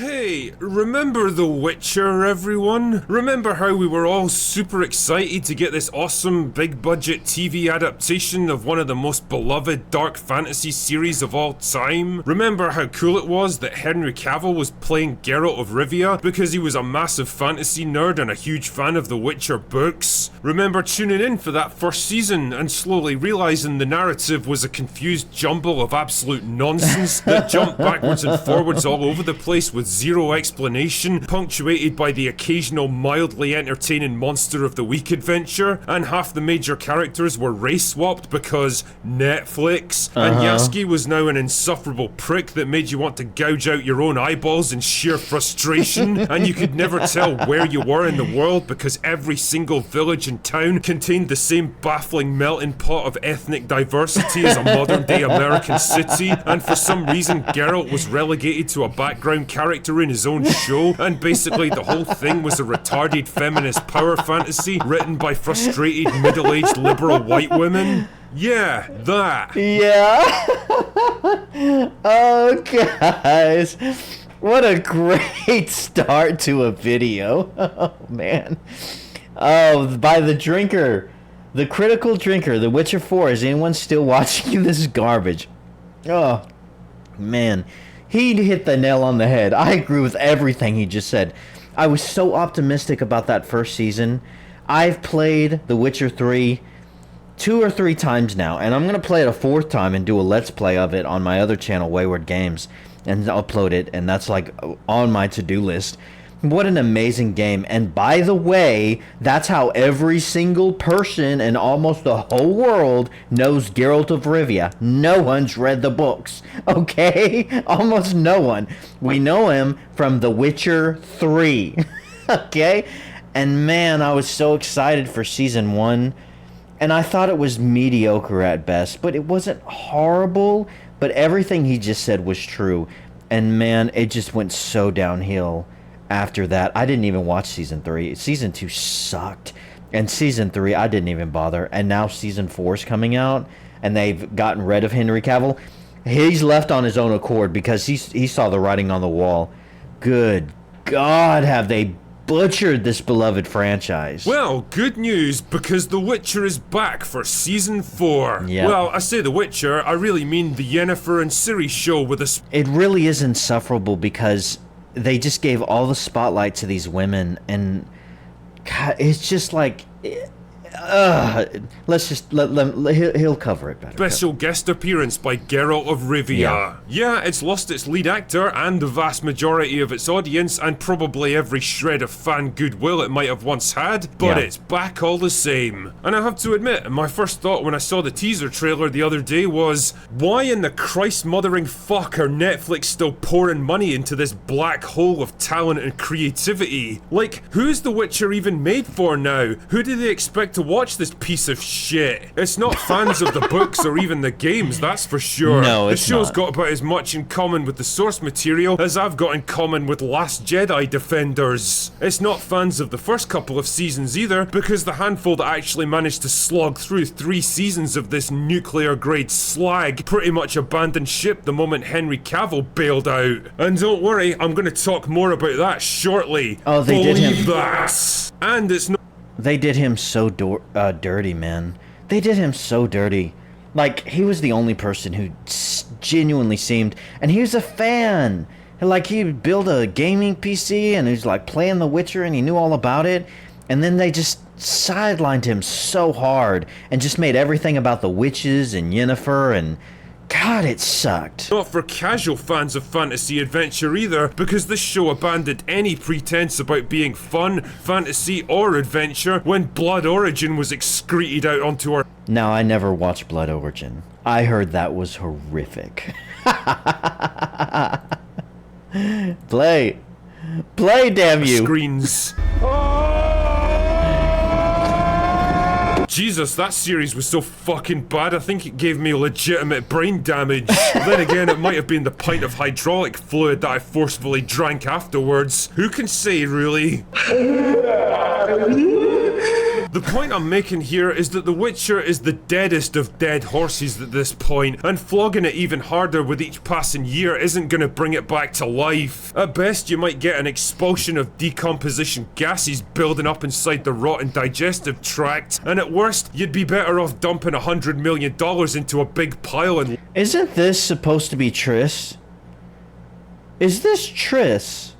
Hey, remember The Witcher, everyone? Remember how we were all super excited to get this awesome big-budget TV adaptation of one of the most beloved dark fantasy series of all time? Remember how cool it was that Henry Cavill was playing Geralt of Rivia because he was a massive fantasy nerd and a huge fan of The Witcher books? Remember tuning in for that first season and slowly realizing the narrative was a confused jumble of absolute nonsense that jumped backwards and forwards all over the place with zero explanation, punctuated by the occasional mildly entertaining monster of the week adventure, and half the major characters were race swapped because Netflix, and Yasuke was now an insufferable prick that made you want to gouge out your own eyeballs in sheer frustration, and you could never tell where you were in the world because every single village and town contained the same baffling melting pot of ethnic diversity as a modern day American city, and for some reason Geralt was relegated to a background character in his own show, and basically the whole thing was a retarded feminist power fantasy written by frustrated middle-aged liberal white women. Yeah, that. Yeah. Oh, guys. What a great start to a video. Oh, man. Oh, by the drinker. The critical drinker, The Witcher 4. Is anyone still watching this garbage? Oh, man. He hit the nail on the head. I agree with everything he just said. I was so optimistic about that first season. I've played The Witcher 3 2 or 3 times now, and I'm going to play it a 4th time and do a Let's Play of it on my other channel, WaywardGames, and upload it, and that's like on my to-do list. What an amazing game. And by the way, that's how every single person in almost the whole world knows Geralt of Rivia. No one's read the books, okay? Almost no one. We know him from The Witcher 3, okay? And man, I was so excited for Season 1. And I thought it was mediocre at best, but it wasn't horrible. But everything he just said was true. And man, it just went so downhill. After that, I didn't even watch Season 3. Season 2 sucked. And Season 3, I didn't even bother. And now Season 4 is coming out, and they've gotten rid of Henry Cavill. He's left on his own accord because he saw the writing on the wall. Good God, have they butchered this beloved franchise. Well, good news, because The Witcher is back for Season 4. Yep. Well, I say The Witcher, I really mean the Yennefer and Ciri show with a... It really is insufferable because they just gave all the spotlight to these women, and God, it's just like, let's just he'll cover it better. Special guest appearance by Geralt of Rivia. Yeah, it's lost its lead actor and the vast majority of its audience, and probably every shred of fan goodwill it might have once had, but it's back all the same. And I have to admit, my first thought when I saw the teaser trailer the other day was, why in the Christ-mothering fuck are Netflix still pouring money into this black hole of talent and creativity? Like, who's The Witcher even made for now? Who do they expect to watch this piece of shit? It's not fans of the books or even the games, that's for sure. No, the it's show's not. got about as much in common with the source material as I've got in common with Last Jedi Defenders. It's not fans of the first couple of seasons either, because the handful that actually managed to slog through 3 seasons of this nuclear-grade slag pretty much abandoned ship the moment Henry Cavill bailed out. And don't worry, I'm gonna talk more about that shortly. Oh, they did him. That. And it's not... They did him so dirty, man. They did him so dirty. Like, he was the only person who genuinely seemed... And he was a fan. Like, he built a gaming PC and he was, like, playing The Witcher and he knew all about it. And then they just sidelined him so hard and just made everything about the witches and Yennefer and... God, it sucked. Not for casual fans of fantasy adventure either, because this show abandoned any pretense about being fun, fantasy, or adventure when Blood Origin was excreted out onto our... Now, I never watched Blood Origin. I heard that was horrific. Play, damn you. Screens. Jesus, that series was so fucking bad, I think it gave me legitimate brain damage. Then again, it might have been the pint of hydraulic fluid that I forcefully drank afterwards. Who can say, really? The point I'm making here is that The Witcher is the deadest of dead horses at this point, and flogging it even harder with each passing year isn't gonna bring it back to life. At best, you might get an expulsion of decomposition gases building up inside the rotten digestive tract, and at worst, you'd be better off dumping $100 million into a big pile and... Isn't this supposed to be Triss? Is this Triss?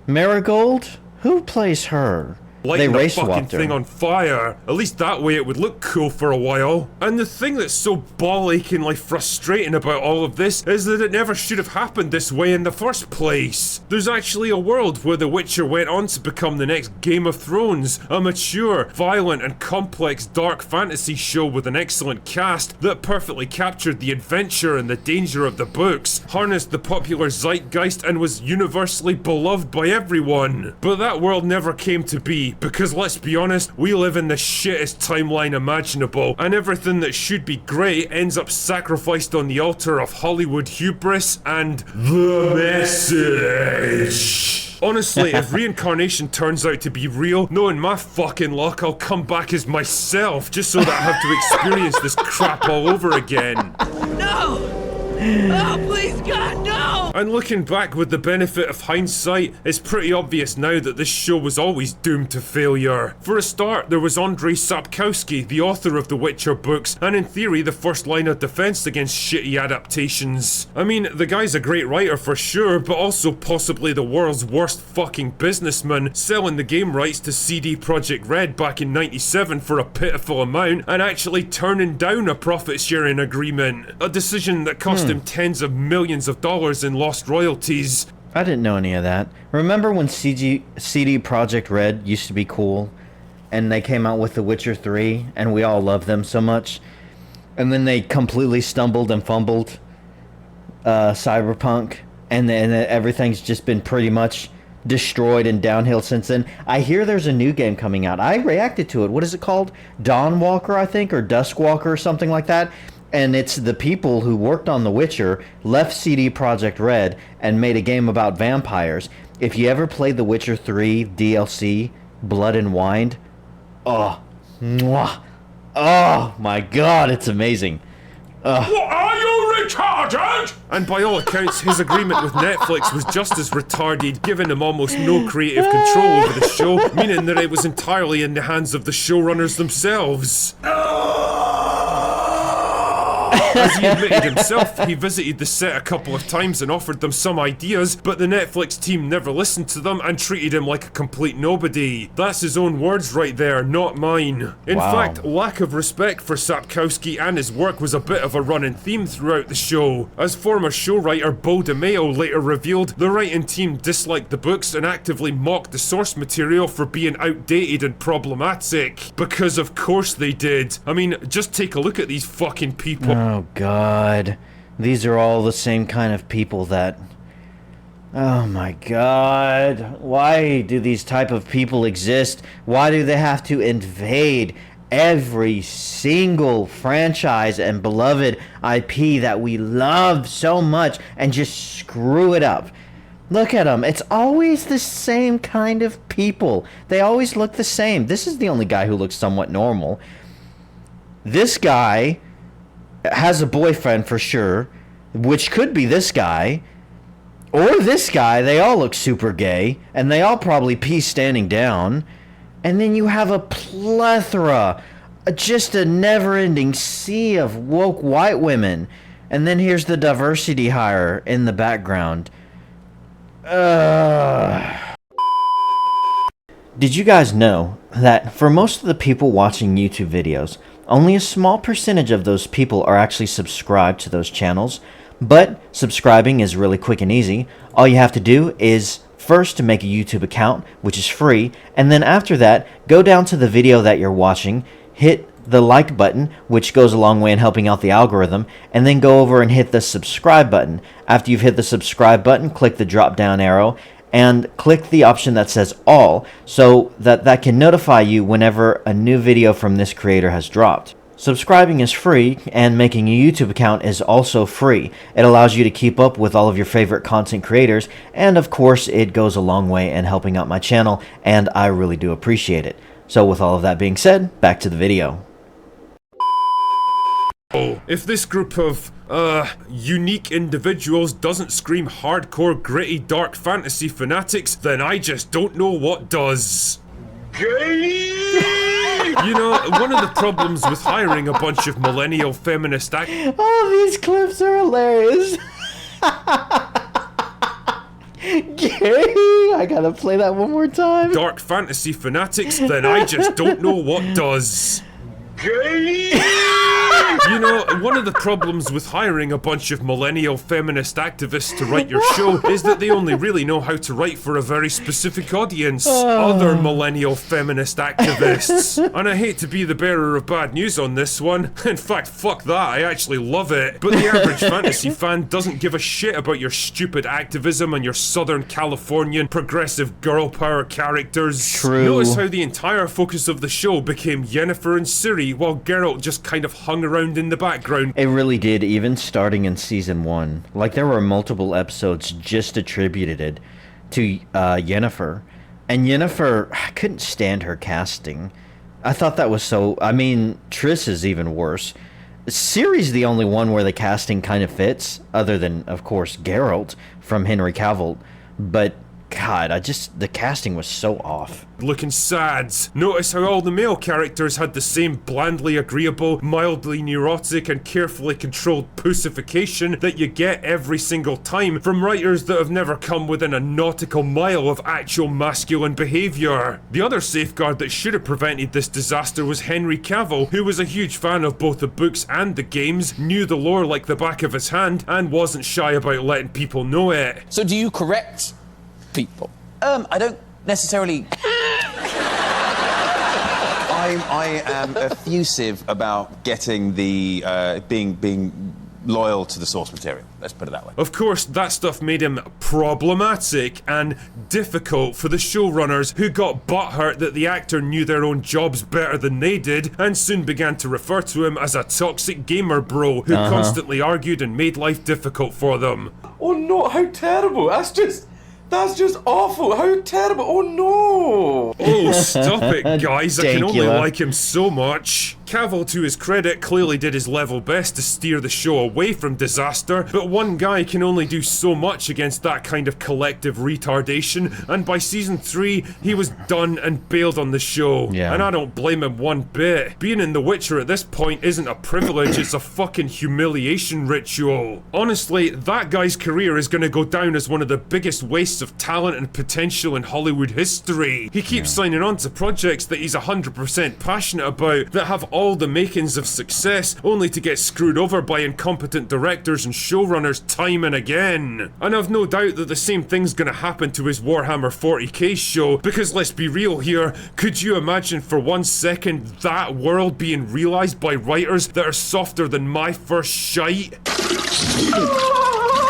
Marigold? Who plays her? lighting the fucking thing on fire. At least that way it would look cool for a while. And the thing that's so ball-achingly frustrating about all of this is that it never should have happened this way in the first place. There's actually a world where The Witcher went on to become the next Game of Thrones, a mature, violent and complex dark fantasy show with an excellent cast that perfectly captured the adventure and the danger of the books, harnessed the popular zeitgeist and was universally beloved by everyone. But that world never came to be, because let's be honest, we live in the shittest timeline imaginable, and everything that should be great ends up sacrificed on the altar of Hollywood hubris and the message. Honestly, if reincarnation turns out to be real, knowing my fucking luck, I'll come back as myself, just so that I have to experience this crap all over again. No! Oh, please, God, no! And looking back with the benefit of hindsight, it's pretty obvious now that this show was always doomed to failure. For a start, there was Andrzej Sapkowski, the author of the Witcher books, and in theory the first line of defense against shitty adaptations. I mean, the guy's a great writer for sure, but also possibly the world's worst fucking businessman, selling the game rights to CD Projekt Red back in '97 for a pitiful amount, and actually turning down a profit-sharing agreement. A decision that cost him tens of millions of dollars in lost royalties. I didn't know any of that. Remember when CD Projekt Red used to be cool? And they came out with The Witcher 3, and we all loved them so much. And then they completely stumbled and fumbled Cyberpunk, and then everything's just been pretty much destroyed and downhill since then. I hear there's a new game coming out. I reacted to it. What is it called? Dawnwalker, I think, or Duskwalker or something like that. And it's the people who worked on The Witcher, left CD Projekt Red, and made a game about vampires. If you ever played The Witcher 3 DLC, Blood and Wine, oh, mwah, oh my god, it's amazing. What, are you retarded? And by all accounts, his agreement with Netflix was just as retarded, giving him almost no creative control over the show, meaning that it was entirely in the hands of the showrunners themselves. As he admitted himself, he visited the set a couple of times and offered them some ideas, but the Netflix team never listened to them and treated him like a complete nobody. That's his own words right there, not mine. In fact, lack of respect for Sapkowski and his work was a bit of a running theme throughout the show. As former showwriter Beau DeMayo later revealed, the writing team disliked the books and actively mocked the source material for being outdated and problematic. Because of course they did. I mean, just take a look at these fucking people. Oh god, these are all the same kind of people that... Oh my god, why do these type of people exist? Why do they have to invade every single franchise and beloved IP that we love so much and just screw it up? Look at them, it's always the same kind of people. They always look the same. This is the only guy who looks somewhat normal. This guy has a boyfriend for sure, which could be this guy, or this guy. They all look super gay, and they all probably pee standing down. And then you have a plethora, just a never-ending sea of woke white women. And then here's the diversity hire in the background. Did you guys know that for most of the people watching YouTube videos, only a small percentage of those people are actually subscribed to those channels? But subscribing is really quick and easy. All you have to do is first to make a YouTube account, which is free, and then after that, go down to the video that you're watching, hit the like button, which goes a long way in helping out the algorithm, and then go over and hit the subscribe button. After you've hit the subscribe button, click the drop down arrow and click the option that says all, so that can notify you whenever a new video from this creator has dropped. Subscribing is free, and making a YouTube account is also free. It allows you to keep up with all of your favorite content creators, and of course it goes a long way in helping out my channel, and I really do appreciate it. So with all of that being said, back to the video. If this group of, unique individuals doesn't scream hardcore, gritty, dark fantasy fanatics, then I just don't know what does. You know, one of the problems with hiring a bunch of millennial feminist Oh, these clips are hilarious. Gay! I gotta play that one more time. dark fantasy fanatics, then I just don't know what does. You know, one of the problems with hiring a bunch of millennial feminist activists to write your show is that they only really know how to write for a very specific audience. Other millennial feminist activists. And I hate to be the bearer of bad news on this one. In fact, fuck that, I actually love it. But the average fantasy fan doesn't give a shit about your stupid activism and your Southern Californian progressive girl power characters. True. Notice how the entire focus of the show became Yennefer and Ciri, while Geralt just kind of hung around in the background. It really did, even starting in season 1. Like, there were multiple episodes just attributed to Yennefer. And Yennefer, I couldn't stand her casting. I thought that was so... I mean, Triss is even worse. Ciri's the only one where the casting kind of fits, other than, of course, Geralt from Henry Cavill. But, God, the casting was so off. Looking sad. Notice how all the male characters had the same blandly agreeable, mildly neurotic, and carefully controlled pussification that you get every single time from writers that have never come within a nautical mile of actual masculine behavior. The other safeguard that should have prevented this disaster was Henry Cavill, who was a huge fan of both the books and the games, knew the lore like the back of his hand, and wasn't shy about letting people know it. So do you correct people? I don't necessarily... I am effusive about getting the, being loyal to the source material. Let's put it that way. Of course, that stuff made him problematic and difficult for the showrunners, who got butthurt that the actor knew their own jobs better than they did, and soon began to refer to him as a toxic gamer bro who constantly argued and made life difficult for them. Oh no, how terrible. That's just awful. How terrible. Oh no. Oh, stop it, guys. I can only Dankula. like him so much. Cavill, to his credit, clearly did his level best to steer the show away from disaster, but one guy can only do so much against that kind of collective retardation, and by season 3, he was done and bailed on the show. Yeah. And I don't blame him one bit. Being in The Witcher at this point isn't a privilege, it's a fucking humiliation ritual. Honestly, that guy's career is gonna go down as one of the biggest wastes of talent and potential in Hollywood history. He keeps signing on to projects that he's 100% passionate about, that have all the makings of success, only to get screwed over by incompetent directors and showrunners time and again. And I've no doubt that the same thing's gonna happen to his Warhammer 40k show, because let's be real here, could you imagine for 1 second that world being realised by writers that are softer than my first shite?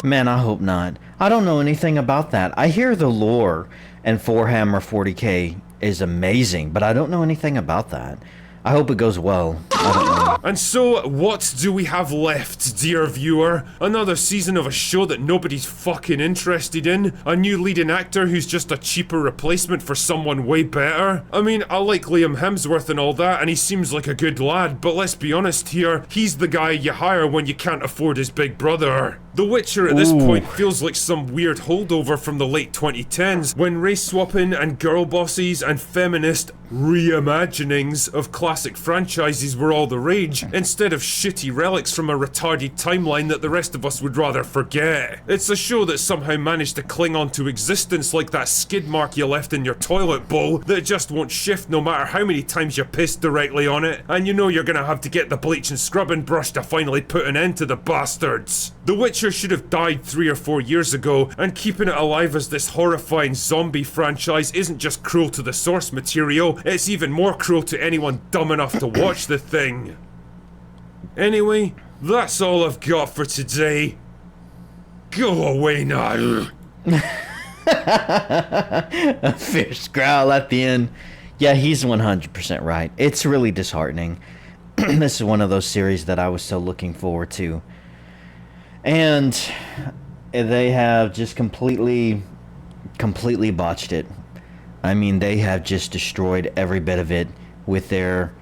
Man, I hope not. I don't know anything about that. I hear the lore and Warhammer 40k is amazing, but I don't know anything about that. I hope it goes well. I don't know. And so, what do we have left, dear viewer? Another season of a show that nobody's fucking interested in? A new leading actor who's just a cheaper replacement for someone way better? I mean, I like Liam Hemsworth and all that, and he seems like a good lad, but let's be honest here, he's the guy you hire when you can't afford his big brother. The Witcher at this point feels like some weird holdover from the late 2010s, when race swapping and girl bosses and feminist reimaginings of classic franchises were all the rage, instead of shitty relics from a retarded timeline that the rest of us would rather forget. It's a show that somehow managed to cling on to existence like that skid mark you left in your toilet bowl that just won't shift no matter how many times you piss directly on it, and you know you're gonna have to get the bleach and scrubbing brush to finally put an end to the bastards. The Witcher should have died 3 or 4 years ago, and keeping it alive as this horrifying zombie franchise isn't just cruel to the source material, it's even more cruel to anyone dumb enough to watch the thing. Anyway, that's all I've got for today. Go away now. A fierce growl at the end. Yeah, he's 100% right. It's really disheartening. This is one of those series that I was so looking forward to. And they have just completely botched it. I mean, they have just destroyed every bit of it with their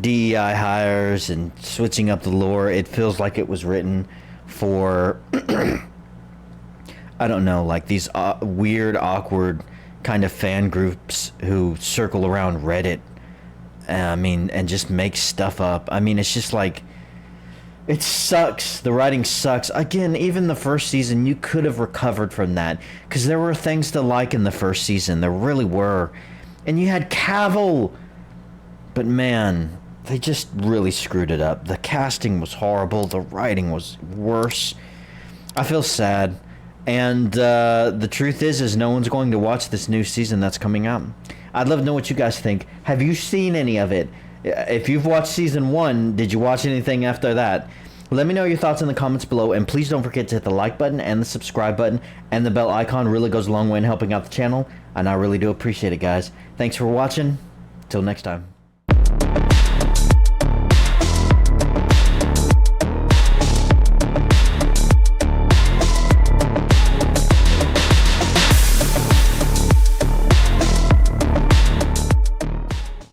DEI hires and switching up the lore. It feels like it was written for, I don't know, like these weird, awkward kind of fan groups who circle around Reddit. I mean, and just make stuff up. I mean, it's just like, it sucks. The writing sucks. Again, even the first season, you could have recovered from that. Because there were things to like in the first season. There really were. And you had Cavill. But man, they just really screwed it up. The casting was horrible. The writing was worse. I feel sad. And the truth is no one's going to watch this new season that's coming out. I'd love to know what you guys think. Have you seen any of it? If you've watched season 1, did you watch anything after that? Let me know your thoughts in the comments below, and please don't forget to hit the like button and the subscribe button, and the bell icon really goes a long way in helping out the channel, and I really do appreciate it, guys. Thanks for watching. Till next time.